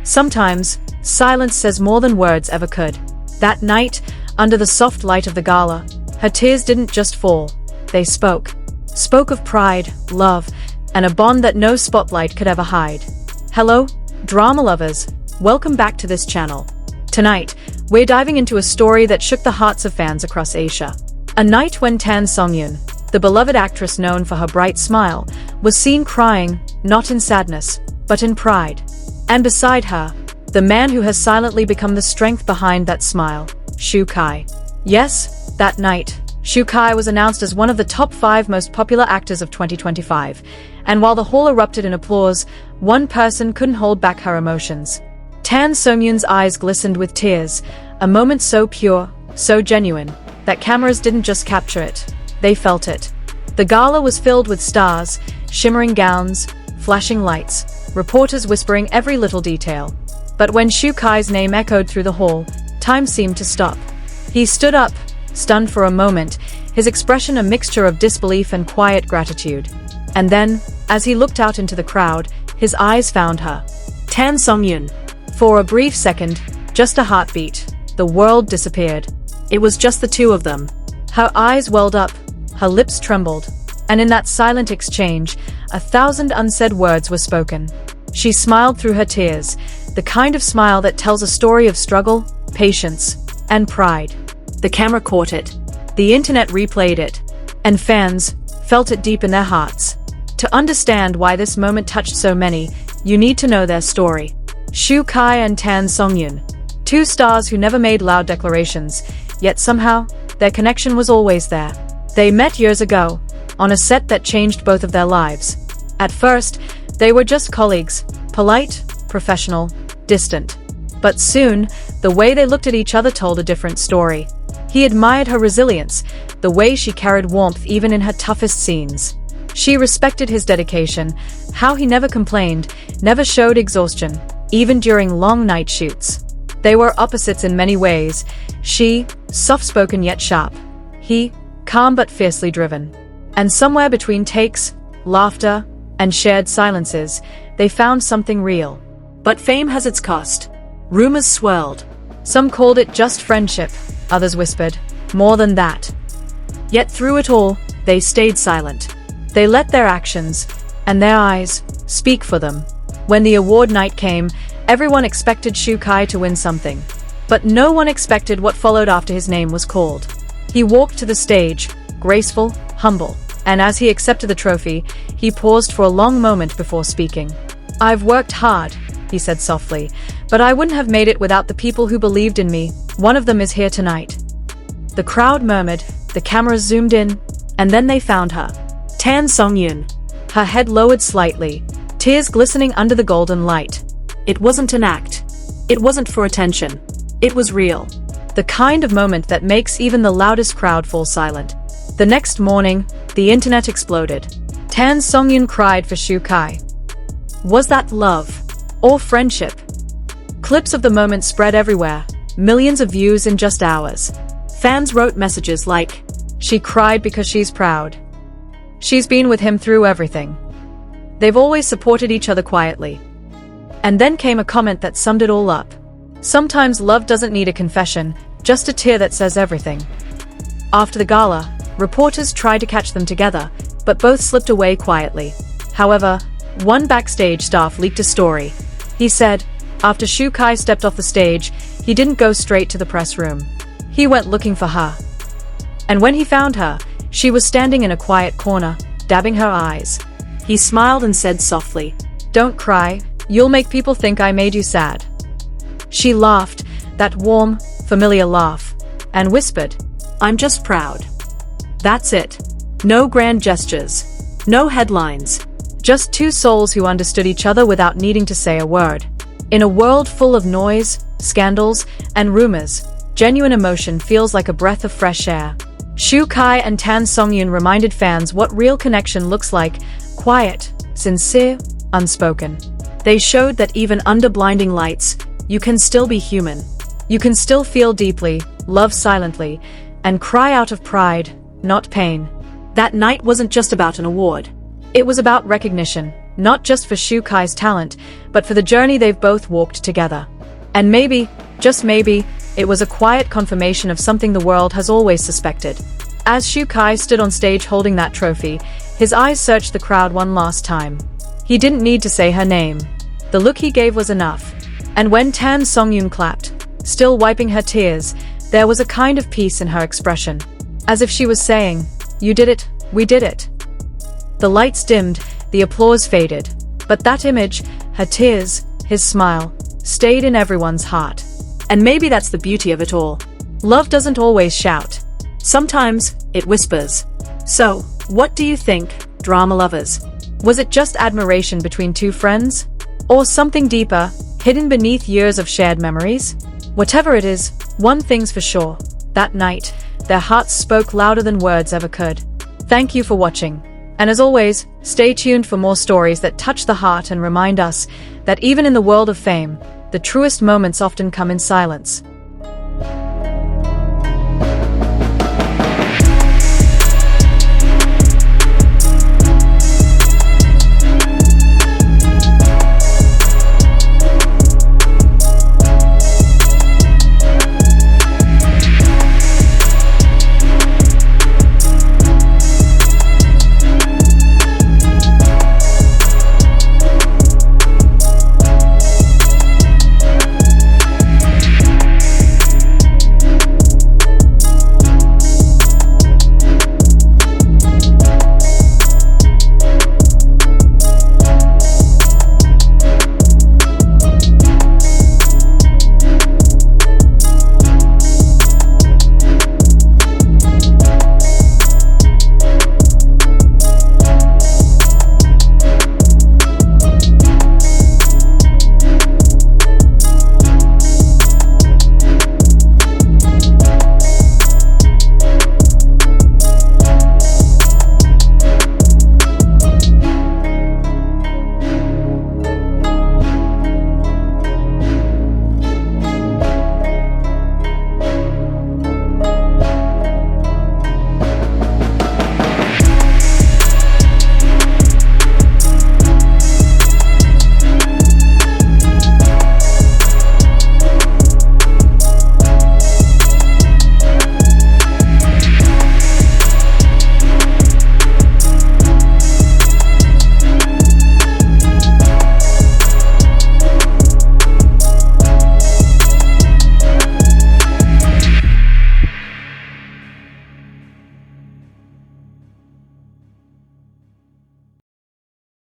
Sometimes, silence says more than words ever could. That night, under the soft light of the gala, her tears didn't just fall. They spoke. Spoke of pride, love, and a bond that no spotlight could ever hide. Hello, drama lovers. Welcome back to this channel. Tonight, we're diving into a story that shook the hearts of fans across Asia. A night when Songyun, the beloved actress known for her bright smile, was seen crying, not in sadness, but in pride. And beside her, the man who has silently become the strength behind that smile, Shu Kai. Yes, that night, Shu Kai was announced as one of the top 5 most popular actors of 2025, and while the hall erupted in applause, one person couldn't hold back her emotions. Songyun's eyes glistened with tears, a moment so pure, so genuine, that cameras didn't just capture it, they felt it. The gala was filled with stars, shimmering gowns, flashing lights, reporters whispering every little detail. But when Shu Kai's name echoed through the hall, time seemed to stop. He stood up, stunned for a moment, his expression a mixture of disbelief and quiet gratitude. And then, as he looked out into the crowd, his eyes found her. Songyun. For a brief second, just a heartbeat, the world disappeared. It was just the two of them. Her eyes welled up, her lips trembled, and in that silent exchange, 1,000 unsaid words were spoken. She smiled through her tears, the kind of smile that tells a story of struggle, patience, and pride. The camera caught it, the internet replayed it, and fans felt it deep in their hearts. To understand why this moment touched so many, you need to know their story. Shu Kai and Songyun, two stars who never made loud declarations, yet somehow, their connection was always there. They met years ago, on a set that changed both of their lives. At first, they were just colleagues, polite, professional, distant. But soon, the way they looked at each other told a different story. He admired her resilience, the way she carried warmth even in her toughest scenes. She respected his dedication, how he never complained, never showed exhaustion, even during long night shoots. They were opposites in many ways. She, soft-spoken yet sharp. He, calm but fiercely driven. And somewhere between takes, laughter, and shared silences, they found something real. But fame has its cost. Rumors swirled. Some called it just friendship, others whispered, more than that. Yet through it all, they stayed silent. They let their actions, and their eyes, speak for them. When the award night came, everyone expected Shu Kai to win something. But no one expected what followed after his name was called. He walked to the stage, graceful, humble, and as he accepted the trophy, he paused for a long moment before speaking. "I've worked hard," he said softly, "but I wouldn't have made it without the people who believed in me. One of them is here tonight." The crowd murmured, the cameras zoomed in, and then they found her. Songyun. Her head lowered slightly, tears glistening under the golden light. It wasn't an act. It wasn't for attention. It was real. The kind of moment that makes even the loudest crowd fall silent. The next morning, the internet exploded. Songyun cried for Shu Kai. Was that love? Or friendship? Clips of the moment spread everywhere, millions of views in just hours. Fans wrote messages like, "She cried because she's proud. She's been with him through everything. They've always supported each other quietly." And then came a comment that summed it all up. "Sometimes love doesn't need a confession, just a tear that says everything." After the gala, reporters tried to catch them together, but both slipped away quietly. However, one backstage staff leaked a story. He said, after Shu Kai stepped off the stage, he didn't go straight to the press room. He went looking for her. And when he found her, she was standing in a quiet corner, dabbing her eyes. He smiled and said softly, "Don't cry, you'll make people think I made you sad." She laughed, that warm, familiar laugh, and whispered, "I'm just proud." That's it. No grand gestures. No headlines. Just two souls who understood each other without needing to say a word. In a world full of noise, scandals, and rumors, genuine emotion feels like a breath of fresh air. Shu Kai and Songyun reminded fans what real connection looks like: quiet, sincere, unspoken. They showed that even under blinding lights, you can still be human. You can still feel deeply, love silently, and cry out of pride, not pain. That night wasn't just about an award. It was about recognition, not just for Shu Kai's talent, but for the journey they've both walked together. And maybe, just maybe, it was a quiet confirmation of something the world has always suspected. As Shu Kai stood on stage holding that trophy, his eyes searched the crowd one last time. He didn't need to say her name. The look he gave was enough. And when Songyun clapped, still wiping her tears, there was a kind of peace in her expression. As if she was saying, "You did it, we did it." The lights dimmed, the applause faded. But that image, her tears, his smile, stayed in everyone's heart. And maybe that's the beauty of it all. Love doesn't always shout. Sometimes, it whispers. So, what do you think, drama lovers? Was it just admiration between two friends? Or something deeper, hidden beneath years of shared memories? Whatever it is, one thing's for sure. That night, their hearts spoke louder than words ever could. Thank you for watching. And as always, stay tuned for more stories that touch the heart and remind us that even in the world of fame, the truest moments often come in silence.